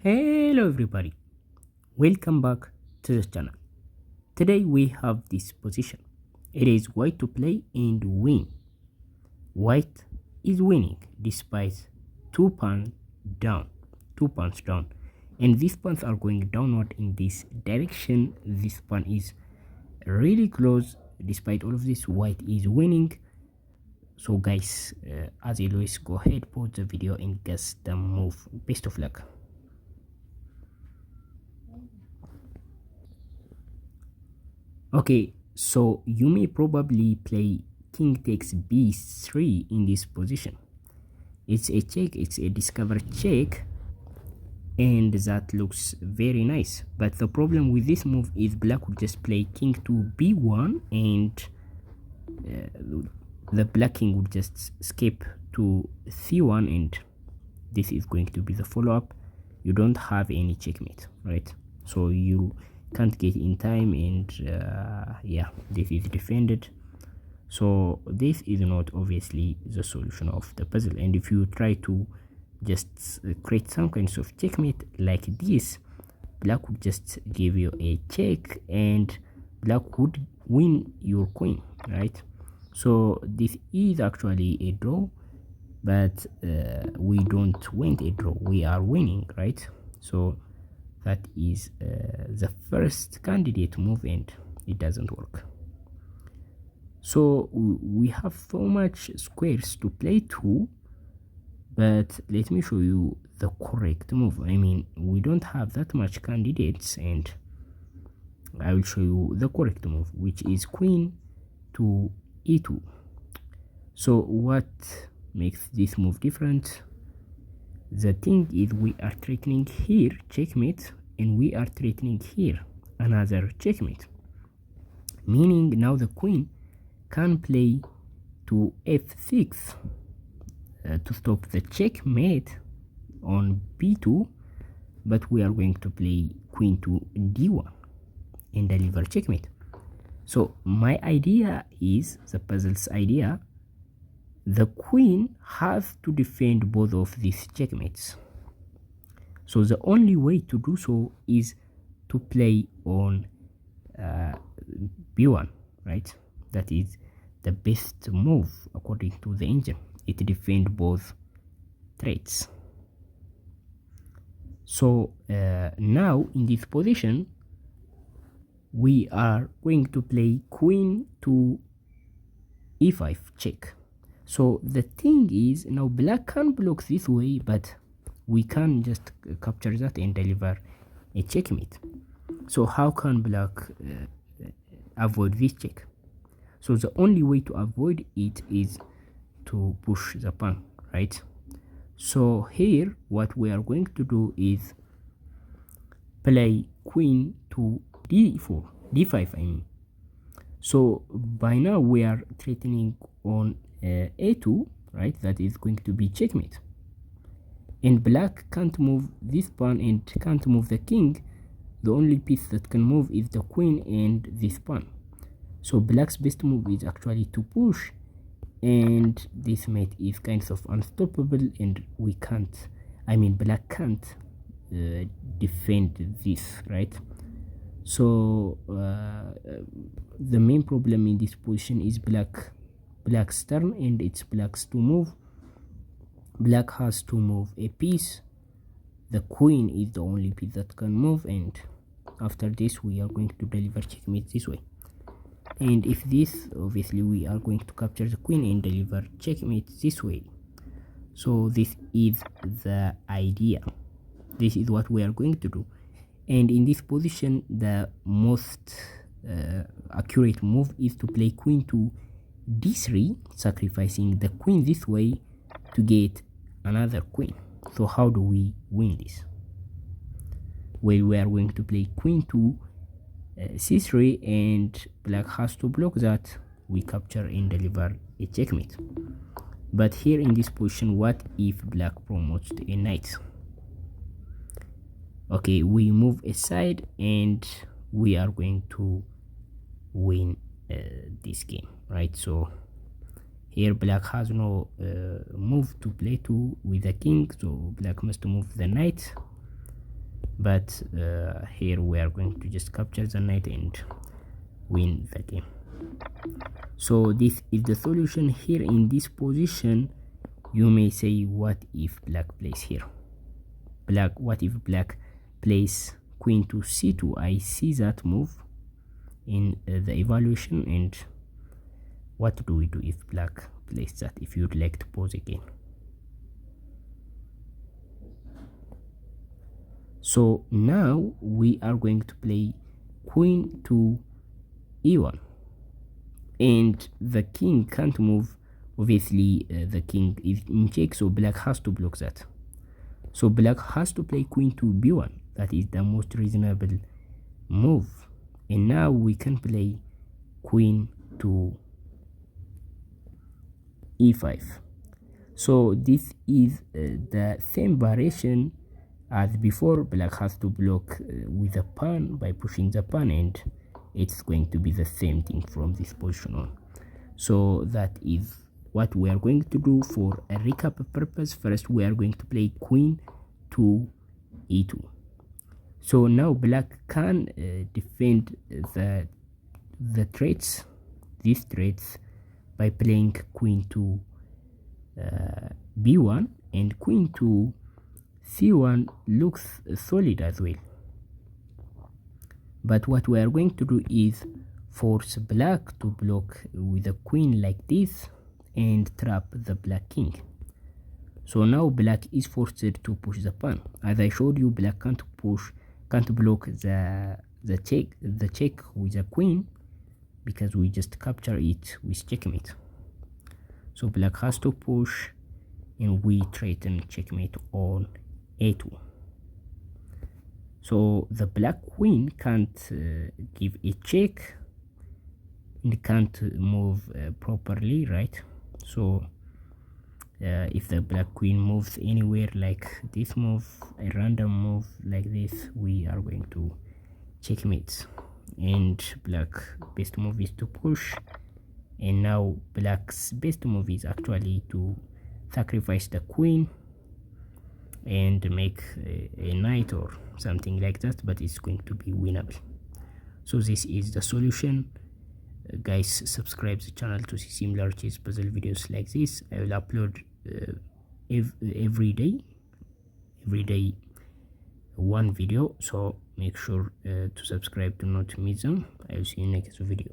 Hello everybody, welcome back to the channel. Today we have this position. It is white to play and win. White is winning despite two pawns down, and these pawns are going downward in this direction. This pawn is really close. Despite all of this, white is winning. So guys, as always, go ahead, pause the video and guess the move. Best of luck. Okay, so you may probably play king takes b3 in this position. It's a check, it's a discover check, and that looks very nice. But the problem with this move is black would just play king to b1, and the black king would just skip to c1, and this is going to be the follow-up. You don't have any checkmate, right? So you can't get in time, and yeah, this is defended. So this is not obviously the solution of the puzzle, and if you try to just create some kinds of checkmate like this, black would just give you a check and black would win your queen, right? So this is actually a draw, but we don't win a draw, we are winning, right? So that is the first candidate move, and it doesn't work. So we have so much squares to play to, but let me show you the correct move. I mean, we don't have that much candidates, and I will show you the correct move, which is queen to e2. So what makes this move different? The thing is, we are threatening here checkmate, and we are threatening here another checkmate, meaning now the queen can play to f6 to stop the checkmate on b2, but we are going to play queen to d1 and deliver checkmate. So my idea is the puzzle's idea. The queen has to defend both of these checkmates. So the only way to do so is to play on b1, right? That is the best move according to the engine. It defends both threats. So now in this position, we are going to play queen to e5 check. So the thing is, now black can block this way, but we can just capture that and deliver a checkmate. So how can black avoid this check? So the only way to avoid it is to push the pawn, right? So here what we are going to do is play queen to d4, d5 I mean. So by now we are threatening on a2, right? That is going to be checkmate, and black can't move this pawn and can't move the king. The only piece that can move is the queen and this pawn. So black's best move is actually to push, and this mate is kind of unstoppable, and we can't, I mean black can't defend this, right? So the main problem in this position is black's turn, and it's black's to move. Black has to move a piece. The queen is the only piece that can move, and after this we are going to deliver checkmate this way. And if this, obviously we are going to capture the queen and deliver checkmate this way. So this is the idea, this is what we are going to do. And in this position, the most accurate move is to play queen to d3, sacrificing the queen this way to get another queen. So how do we win this? Well, we are going to play queen to c3, and black has to block that. We capture and deliver a checkmate. But here in this position, what if black promotes to a knight? Okay, we move aside, and we are going to win this game, right? So here black has no move to play to with the king, so black must move the knight. but here we are going to just capture the knight and win the game. So this is the solution. Here in this position, you may say, what if black plays here? What if black plays queen to c2? I see that move in the evaluation. And what do we do if black plays that? If you'd like to pause again. So now we are going to play queen to e1, and the king can't move. Obviously the king is in check, so black has to block that. So black has to play queen to b1. That is the most reasonable move. And now we can play queen to e5. So this is the same variation as before. Black has to block with a pawn by pushing the pawn, and it's going to be the same thing from this position on. So that is what we are going to do. For a recap purpose, first we are going to play queen to e2. So now black can defend the traits, these traits, by playing queen to b1, and queen to c1 looks solid as well. But what we are going to do is force black to block with a queen like this and trap the black king. So now black is forced to push the pawn. As I showed you, black can't block the check with a queen, because we just capture it with checkmate. So black has to push, and we threaten checkmate on a2. So the black queen can't give a check and can't move properly, right? So if the black queen moves anywhere, like this move, a random move like this, we are going to checkmate. And black best move is to push, and now black's best move is actually to sacrifice the queen and make a knight or something like that, but it's going to be winnable. So this is the solution. Guys, subscribe the channel to see similar chess puzzle videos like this. I will upload every day one video, so make sure to subscribe to not miss them. I will see you in next video.